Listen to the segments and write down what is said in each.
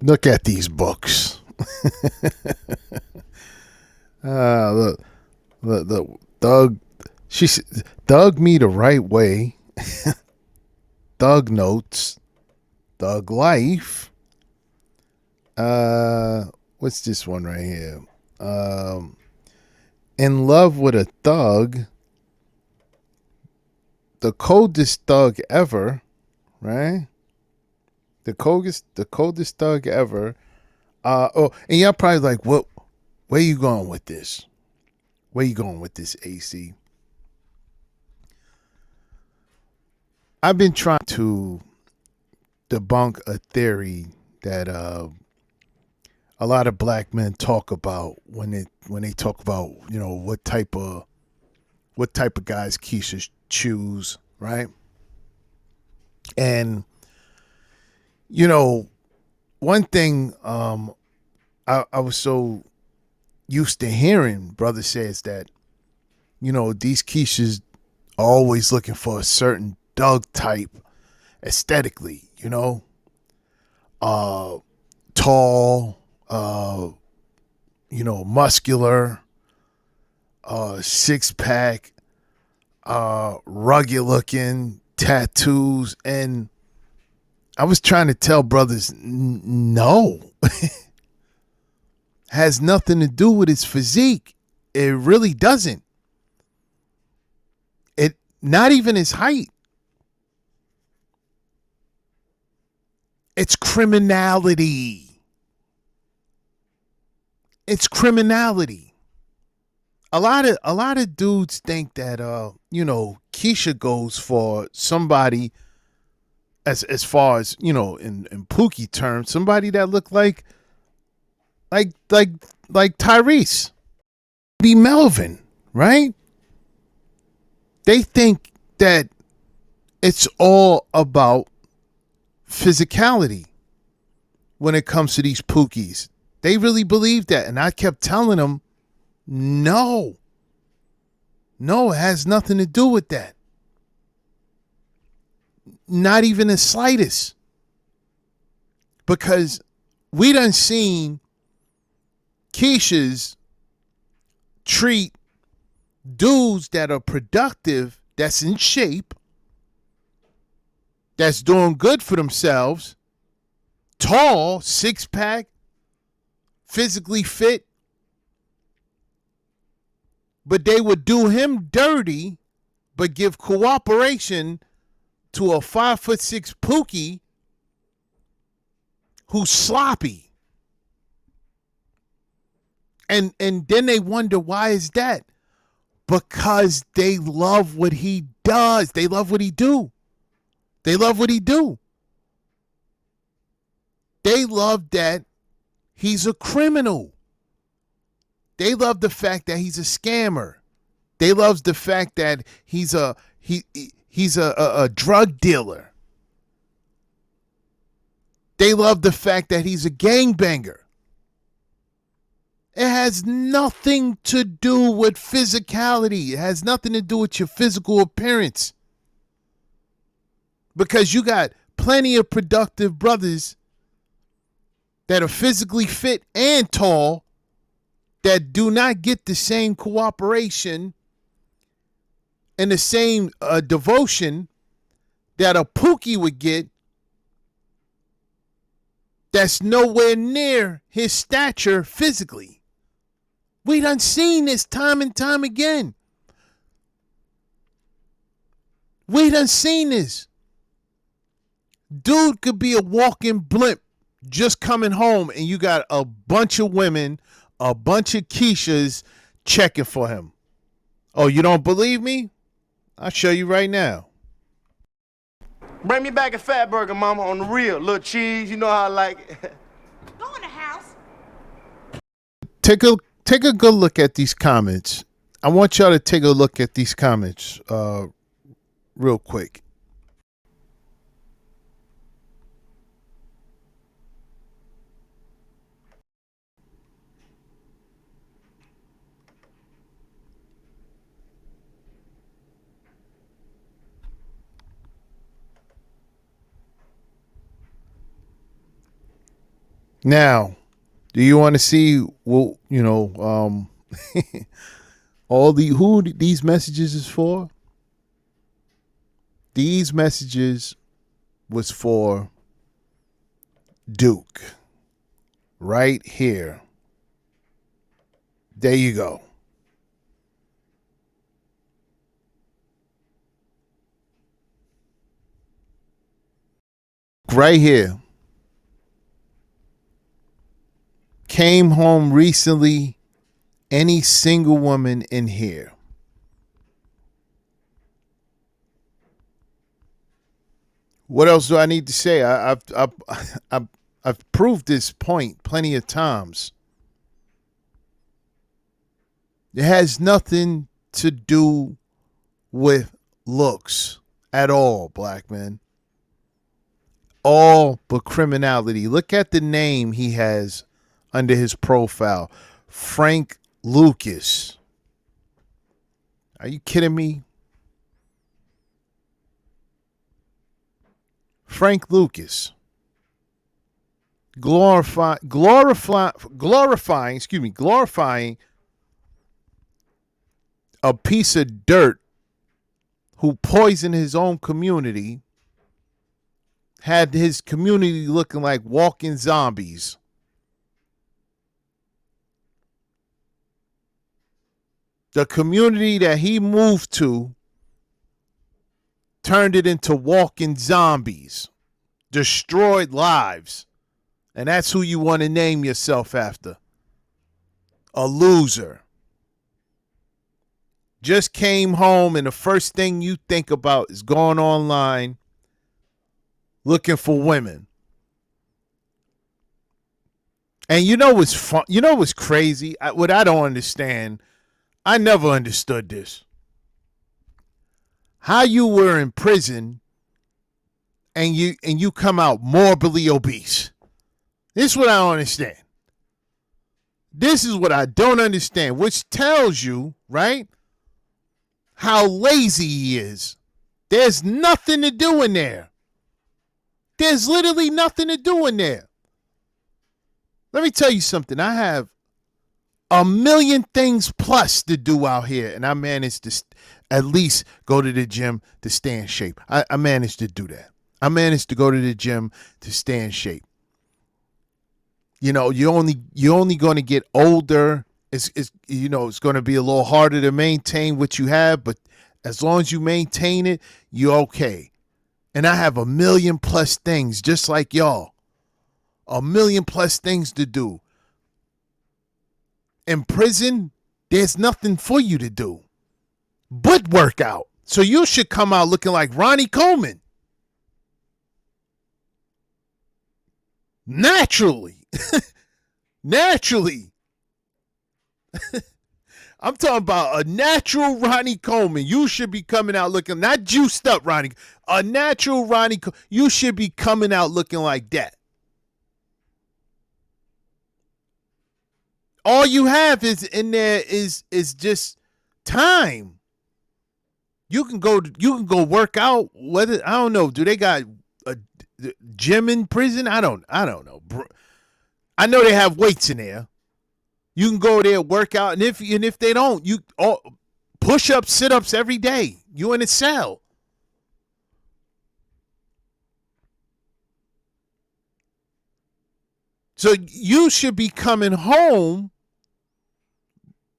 Look at these books. Look, look, Thug. She Thug me the right way. Thug notes. Thug life. What's this one right here? In love with a thug. The coldest thug ever, right? The coldest thug ever. And y'all probably like, what? Where you going with this? Where you going with this, AC? I've been trying to debunk a theory that a lot of black men talk about when they talk about, you know, what type of guys Keisha choose, right? And you know, one thing I was so used to hearing brother says that, you know, these Keishas are always looking for a certain Doug type aesthetically, you know, tall, you know, muscular, six pack, rugged looking, tattoos. And I was trying to tell brothers, no, has nothing to do with his physique. It really doesn't. It not even his height. It's criminality. It's criminality. A lot of dudes think that you know, Keisha goes for somebody as far as, you know, in Pookie terms, somebody that looked like like like Tyrese, be Melvin, right? They think that it's all about physicality when it comes to these Pookies. They really believe that. And I kept telling them, no, it has nothing to do with that. Not even the slightest. Because we done seen Keisha's treat dudes that are productive, that's in shape, that's doing good for themselves, tall, six pack, physically fit, but they would do him dirty, but give cooperation to a 5'6" Pookie who's sloppy. And then they wonder, why is that? Because they love what he does. They love what he do. They love what he do. They love that he's a criminal. They love the fact that he's a scammer. They love the fact that he's a drug dealer. They love the fact that he's a gangbanger. It has nothing to do with physicality. It has nothing to do with your physical appearance. Because you got plenty of productive brothers that are physically fit and tall that do not get the same cooperation and the same devotion that a Pookie would get, that's nowhere near his stature physically. We done seen this time and time again. We done seen this. Dude could be a walking blimp just coming home, and you got a bunch of women, a bunch of Keishas checking for him. Oh, you don't believe me? I'll show you right now. Bring me back a fat burger, mama, on the real. Little cheese, you know how I like it. Go in the house. Take a good look at these comments. I want y'all to take a look at these comments real quick. Now, do you want to see, well, all who these messages is for? These messages was for Duke. Right here. There you go. Right here. Came home recently. Any single woman in here? What else do I need to say? I've proved this point plenty of times. It has nothing to do with looks at all, black men. All but criminality. Look at the name he has under his profile. Frank Lucas. Are you kidding me? Frank Lucas. Glorifying a piece of dirt who poisoned his own community, had his community looking like walking zombies. The community that he moved to turned it into walking zombies, destroyed lives. And that's who you want to name yourself after. A loser. Just came home and the first thing you think about is going online looking for women. And you know what's fun? You know what's crazy? What I don't understand, I never understood this. How you were in prison and you come out morbidly obese. This is what I don't understand. This is what I don't understand, which tells you, right, how lazy he is. There's nothing to do in there. There's literally nothing to do in there. Let me tell you something. I have a million things plus to do out here, and I managed to at least go to the gym to stay in shape. I managed to do that. I managed to go to the gym to stay in shape. You know, you're only going to get older. It's going to be a little harder to maintain what you have, but as long as you maintain it, you're okay. And I have a million plus things, just like y'all. A million plus things to do. In prison, there's nothing for you to do but work out. So you should come out looking like Ronnie Coleman. Naturally. Naturally. I'm talking about a natural Ronnie Coleman. You should be coming out looking, not juiced up Ronnie, a natural Ronnie Coleman. You should be coming out looking like that. All you have is in there is just time. You can go work out. Whether I don't know, do they got a gym in prison? I don't know. I know they have weights in there. You can go there, work out, and if they don't, you push ups, sit ups every day. You in a cell. So you should be coming home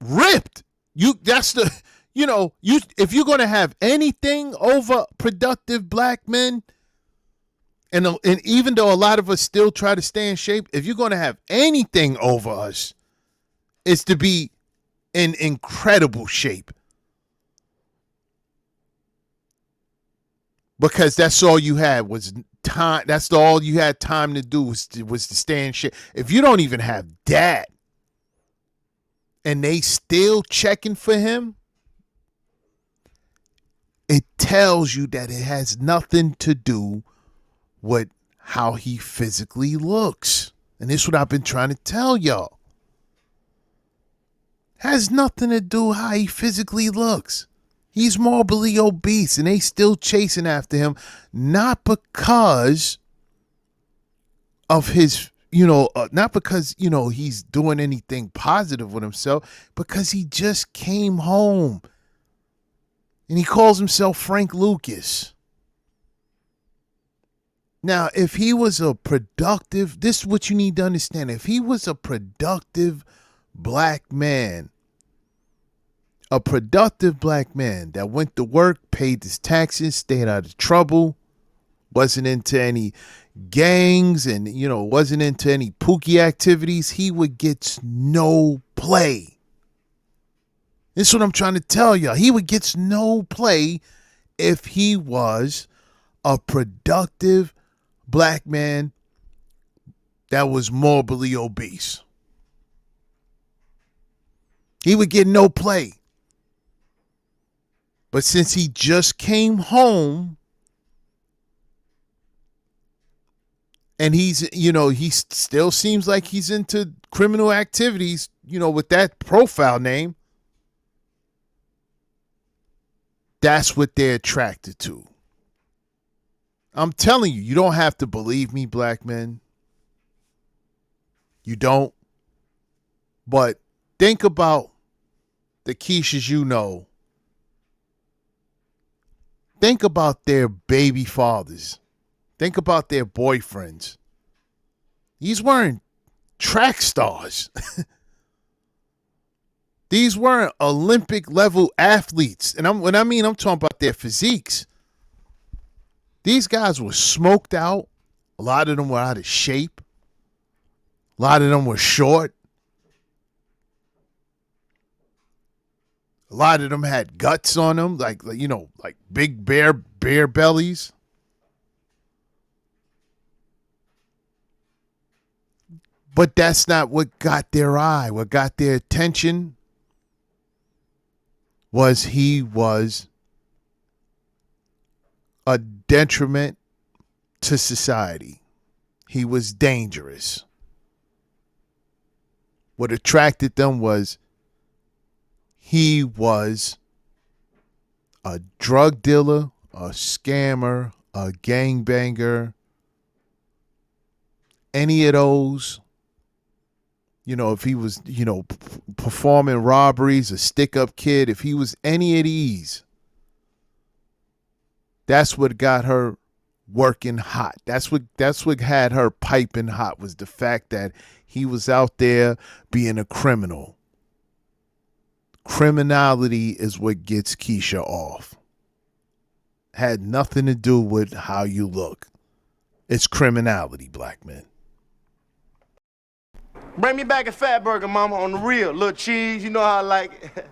ripped. If you're gonna have anything over productive black men, and even though a lot of us still try to stay in shape, if you're gonna have anything over us, it's to be in incredible shape. Because that's all you had was time. That's all you had time to do was to stay in shape. If you don't even have that, and they still checking for him, it tells you that it has nothing to do with how he physically looks. And this is what I've been trying to tell y'all. Has nothing to do how he physically looks. He's morbidly obese and they still chasing after him, not because of his not because, he's doing anything positive with himself, because he just came home and he calls himself Frank Lucas. Now, if he was a productive, this is what you need to understand. If he was a productive black man, that went to work, paid his taxes, stayed out of trouble, wasn't into any gangs and, wasn't into any Pookie activities, he would get no play. This is what I'm trying to tell y'all. He would get no play if he was a productive black man that was morbidly obese. He would get no play. But since he just came home and he still seems like he's into criminal activities, with that profile name, that's what they're attracted to. I'm telling you, you don't have to believe me, black men. You don't. But think about the Keishas you know. Think about their baby fathers. Think about their boyfriends. These weren't track stars. These weren't Olympic level athletes. And I'm talking about their physiques. These guys were smoked out. A lot of them were out of shape. A lot of them were short. A lot of them had guts on them, like big bear bellies. But that's not what got their eye. What got their attention was he was a detriment to society. He was dangerous. What attracted them was he was a drug dealer, a scammer, a gangbanger, any of those. If he was, performing robberies, a stick-up kid, if he was any of these, that's what got her working hot. That's what had her piping hot, was the fact that he was out there being a criminal. Criminality is what gets Keisha off. Had nothing to do with how you look. It's criminality, black men. Bring me back a fat burger, mama, on the real. Little cheese, you know how I like it.